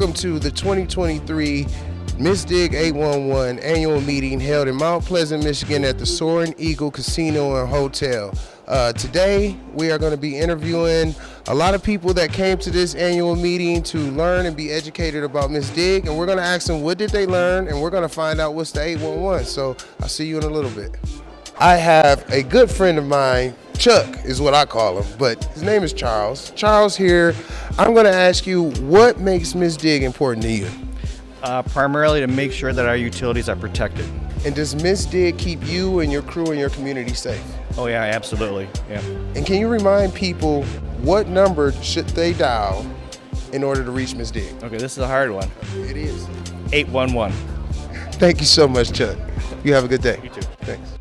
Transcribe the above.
welcome to the 2023 Miss Dig 811 annual meeting held in Mount Pleasant, Michigan at the Soaring Eagle Casino and Hotel. Today, we are going to be interviewing a lot of people that came to this annual meeting to learn and be educated about Miss Dig, and we're going to ask them what did they learn, and we're going to find out what's the 811. So I'll see you in a little bit. I have a good friend of mine, Chuck is what I call him, but his name is Charles. Charles here, I'm going to ask you what makes Miss Dig important to you? Primarily to make sure that our utilities are protected. And does Miss Dig keep you and your crew and your community safe? Oh yeah, absolutely. Yeah. And can you remind people what number should they dial in order to reach Miss Dig? Okay, this is a hard one. It is. 811. Thank you so much, Chuck. You have a good day. You too. Thanks.